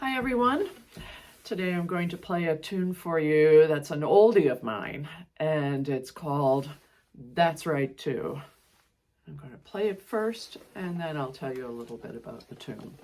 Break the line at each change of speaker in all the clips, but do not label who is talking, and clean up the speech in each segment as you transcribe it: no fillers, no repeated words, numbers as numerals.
Hi everyone. Today I'm going to play a tune for you that's an oldie of mine, and it's called That's Right Too. I'm going to play it first, and then I'll tell you a little bit about the tune.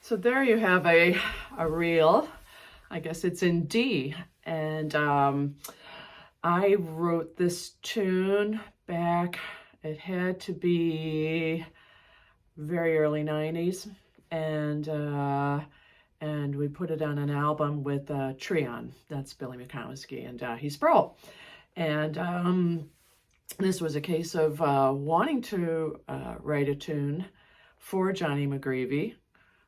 So there you have a reel. I guess it's in D. And I wrote this tune back, it had to be very early 90s. And we put it on an album with Trian. That's Billy McCownski, and he's pro. And this was a case of wanting to write a tune for Johnny McGreevy,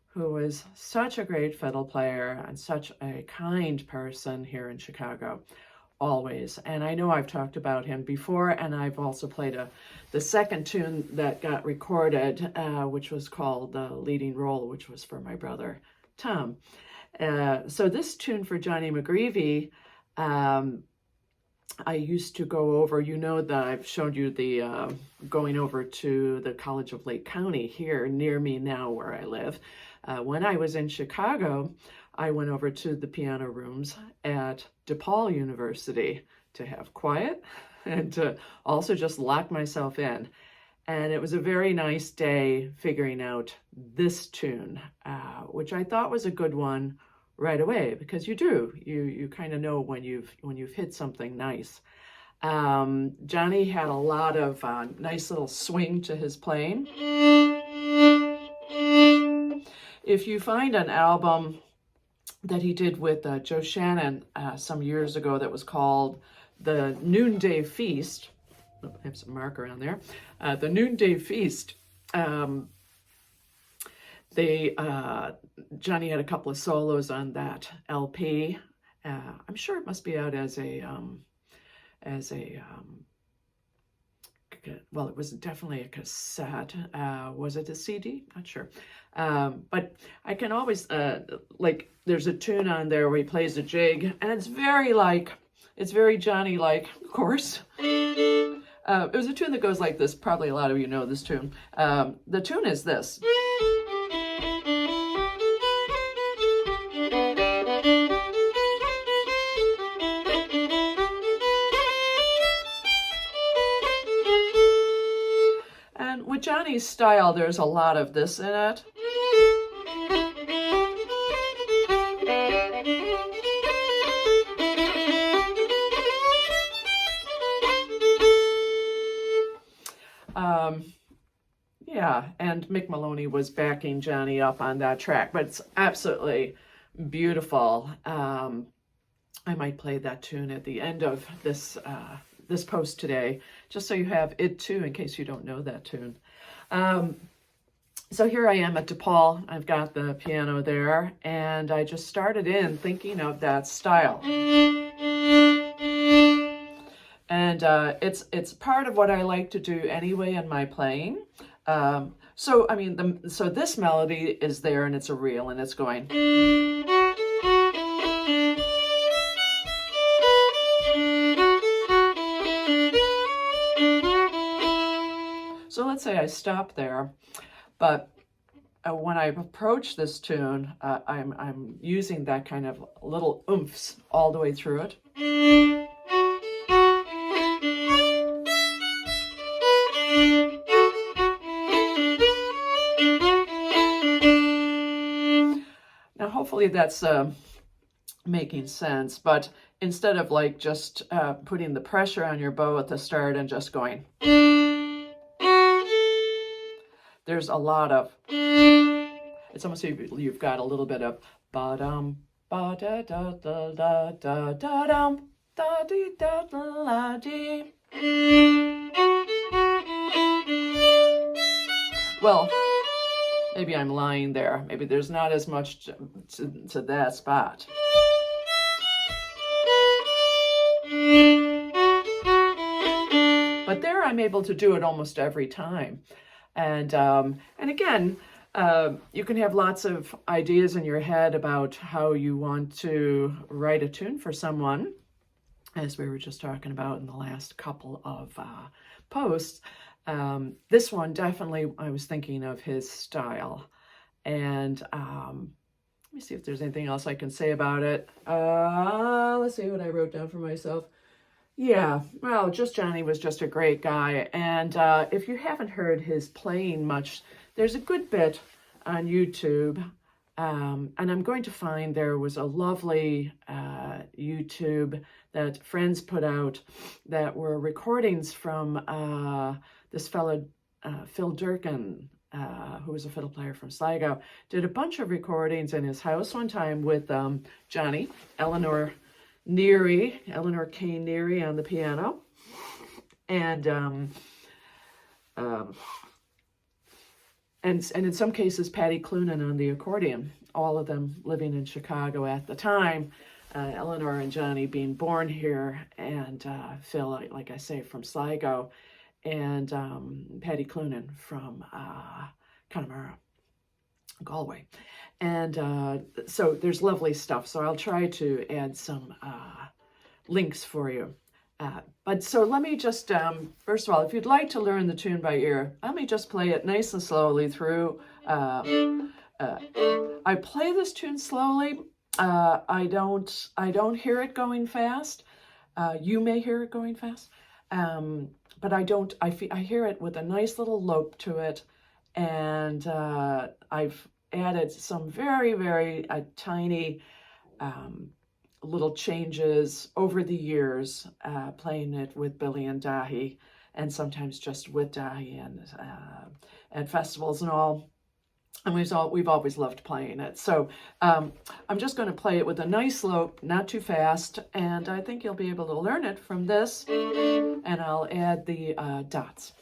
who was such a great fiddle player and such a kind person here in Chicago, always. And I know I've talked about him before, and I've also played the second tune that got recorded, which was called The Leading Role, which was for my brother, Tom. So this tune for Johnny McGreevy, I used to go over, you know that I've showed you the going over to the College of Lake County here near me now where I live. When I was in Chicago, I went over to the piano rooms at DePaul University to have quiet and to also just lock myself in. And it was a very nice day figuring out this tune, which I thought was a good one right away, because you kind of know when you've hit something nice. Johnny had a lot of nice little swing to his playing. If you find an album that he did with Joe Shannon some years ago that was called The Noonday Feast, I have some marker on there, The Noonday Feast, Johnny had a couple of solos on that LP. I'm sure it must be out as a well, it was definitely a cassette. Was it a CD? Not sure. But I can always, like, there's a tune on there where he plays a jig, and it's very Johnny-like, of course. It was a tune that goes like this. Probably a lot of you know this tune. The tune is this. With Johnny's style, there's a lot of this in it. Yeah, and Mick Maloney was backing Johnny up on that track, but it's absolutely beautiful. I might play that tune at the end of this post today, just so you have it too, in case you don't know that tune. So here I am at DePaul. I've got the piano there, and I just started in thinking of that style. And it's part of what I like to do anyway in my playing. So, I mean, so this melody is there and it's a reel and it's going. So let's say I stop there, but when I approach this tune, I'm using that kind of little oomphs all the way through it. Now, hopefully that's making sense, but instead of like just putting the pressure on your bow at the start and just going, there's a lot of, it's almost like you've got a little bit of ba-dum, ba-da-da-da-da-da-da-dum, da-dee-da-da-la-dee. Well, maybe I'm lying there. Maybe there's not as much to that spot. But there I'm able to do it almost every time. And again, you can have lots of ideas in your head about how you want to write a tune for someone, as we were just talking about in the last couple of posts. This one, definitely, I was thinking of his style. And let me see if there's anything else I can say about it. Let's see what I wrote down for myself. Yeah, well, Johnny was just a great guy. And if you haven't heard his playing much, there's a good bit on YouTube. And I'm going to find there was a lovely YouTube that friends put out that were recordings from this fellow, Phil Durkin, who was a fiddle player from Sligo, did a bunch of recordings in his house one time with Johnny, Eleanor Kane Neary on the piano, and in some cases Patty Clunan on the accordion, all of them living in Chicago at the time, Eleanor and Johnny being born here, and Phil, like I say, from Sligo, and Patty Clunan from Connemara, Galway. And so there's lovely stuff. So I'll try to add some links for you. But so let me just, first of all, if you'd like to learn the tune by ear, let me just play it nice and slowly through. I play this tune slowly. I don't hear it going fast. You may hear it going fast. But I hear it with a nice little lope to it. And I've added some very, very tiny little changes over the years, playing it with Billy and Dahi, and sometimes just with Dahi and at festivals and all. And we've always loved playing it. So I'm just going to play it with a nice slope, not too fast, and I think you'll be able to learn it from this. And I'll add the dots.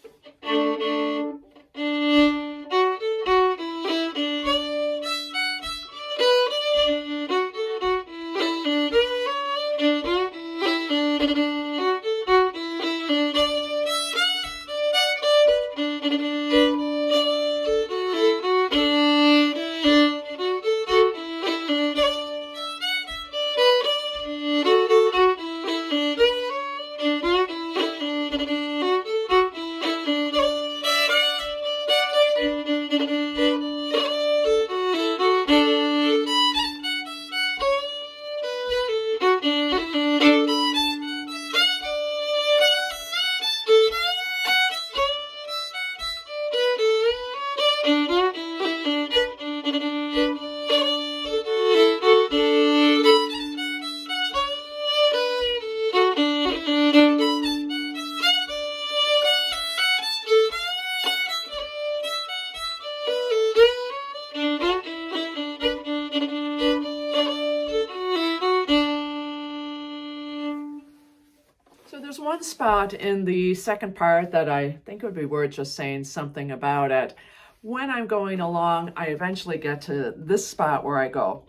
One spot in the second part that I think would be worth just saying something about it. When I'm going along, I eventually get to this spot where I go.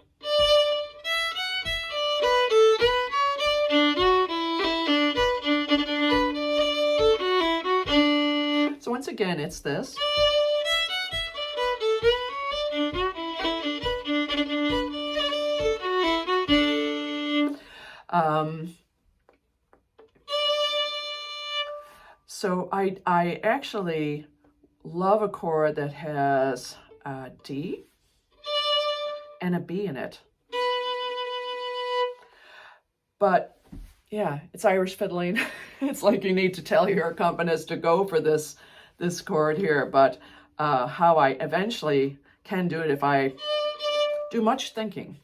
So once again, it's this. So I actually love a chord that has a D and a B in it. But yeah, it's Irish fiddling. It's like you need to tell your accompanist to go for this chord here. But how I eventually can do it if I do much thinking.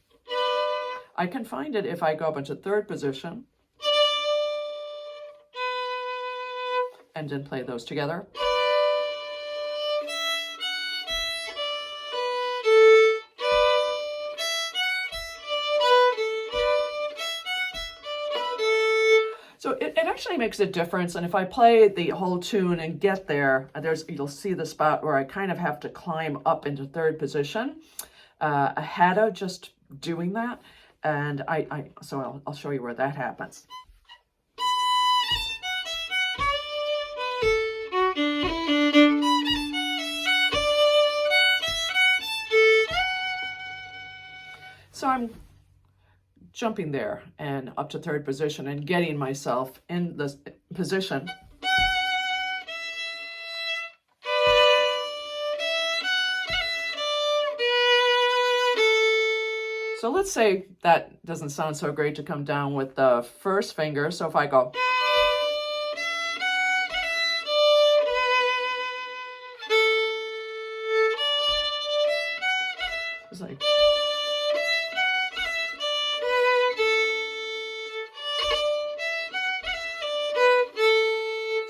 I can find it if I go up into third position and then play those together. So it actually makes a difference. And if I play the whole tune and get there, you'll see the spot where I kind of have to climb up into third position ahead of just doing that. And so I'll show you where that happens. So I'm jumping there and up to third position and getting myself in this position. So let's say that doesn't sound so great to come down with the first finger. So if I go, it's like,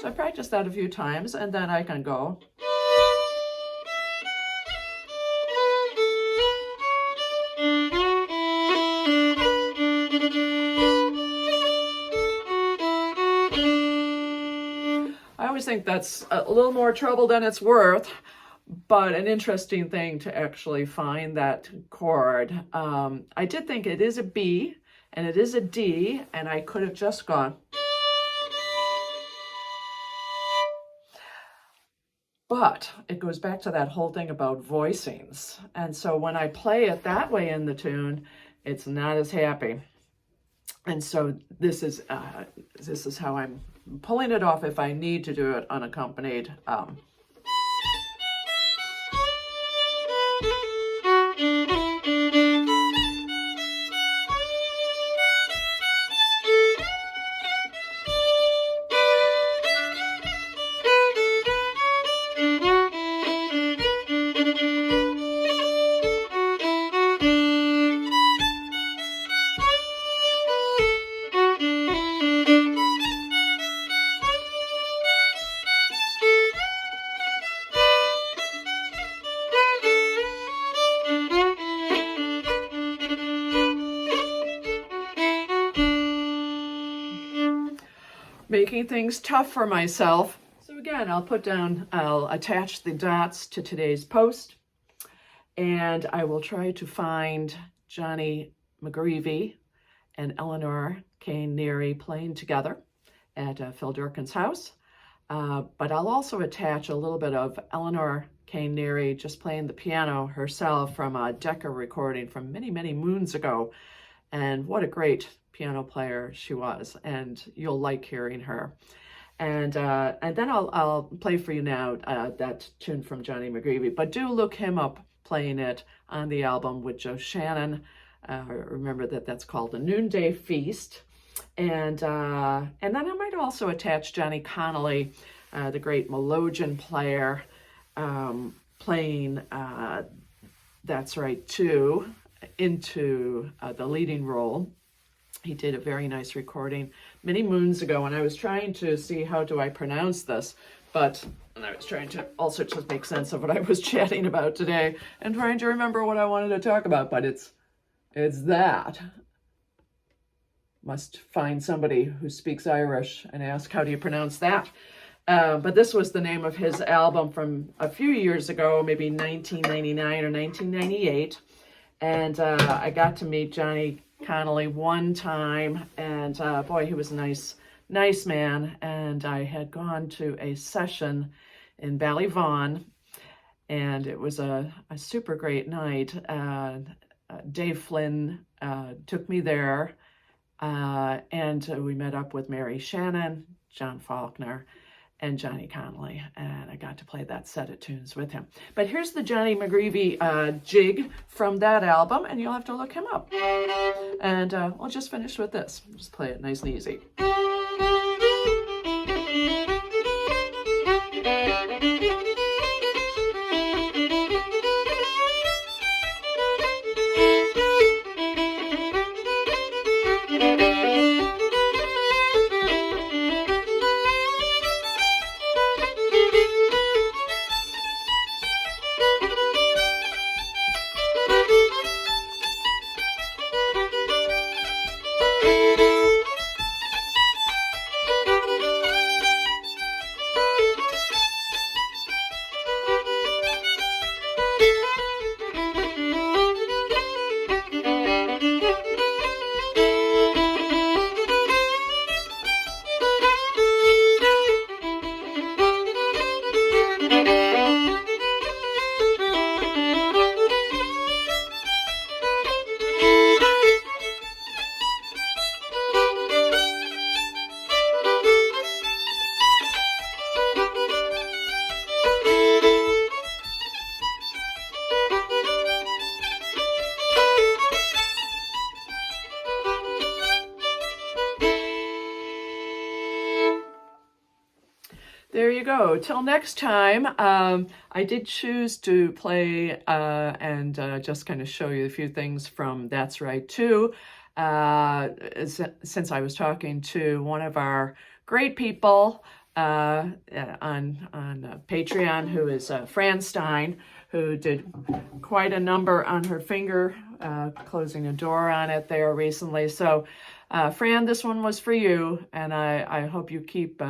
so I practice that a few times and then I can go. I always think that's a little more trouble than it's worth, but an interesting thing to actually find that chord. I did think it is a B and it is a D, and I could have just gone. But it goes back to that whole thing about voicings. And so when I play it that way in the tune, it's not as happy. And so this is how I'm pulling it off if I need to do it unaccompanied. Making things tough for myself. So again, I'll attach the dots to today's post, and I will try to find Johnny McGreevy and Eleanor Kane Neary playing together at Phil Durkin's house. But I'll also attach a little bit of Eleanor Kane Neary just playing the piano herself from a Decca recording from many, many moons ago. And what a great piano player she was, and you'll like hearing her. And then I'll play for you now that tune from Johnny McGreevy. But do look him up playing it on the album with Joe Shannon. Remember that's called The Noonday Feast. And then I might also attach Johnny Connolly, the great melodeon player, playing That's Right Too into the leading role. He did a very nice recording many moons ago, and I was trying to see how do I pronounce this, but I was trying to also just make sense of what I was chatting about today and trying to remember what I wanted to talk about, but it's that. Must find somebody who speaks Irish and ask, how do you pronounce that? But this was the name of his album from a few years ago, maybe 1999 or 1998. And I got to meet Johnny Connolly one time, and boy, he was a nice man. And I had gone to a session in Ballyvaughan, and it was a super great night. Dave Flynn took me there. And we met up with Mary Shannon, John Faulkner, and Johnny Connolly, and I got to play that set of tunes with him. But here's the Johnny McGreevy jig from that album, and you'll have to look him up. And we'll just finish with this. Just play it nice and easy. There you go. Till next time, I did choose to play and just kind of show you a few things from That's Right Too, since I was talking to one of our great people on Patreon, who is Fran Stein, who did quite a number on her finger, closing a door on it there recently. So, Fran, this one was for you, and I hope you keep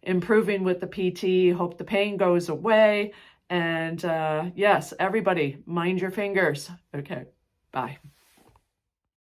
improving with the PT. Hope the pain goes away. And yes, everybody, mind your fingers. Okay, bye.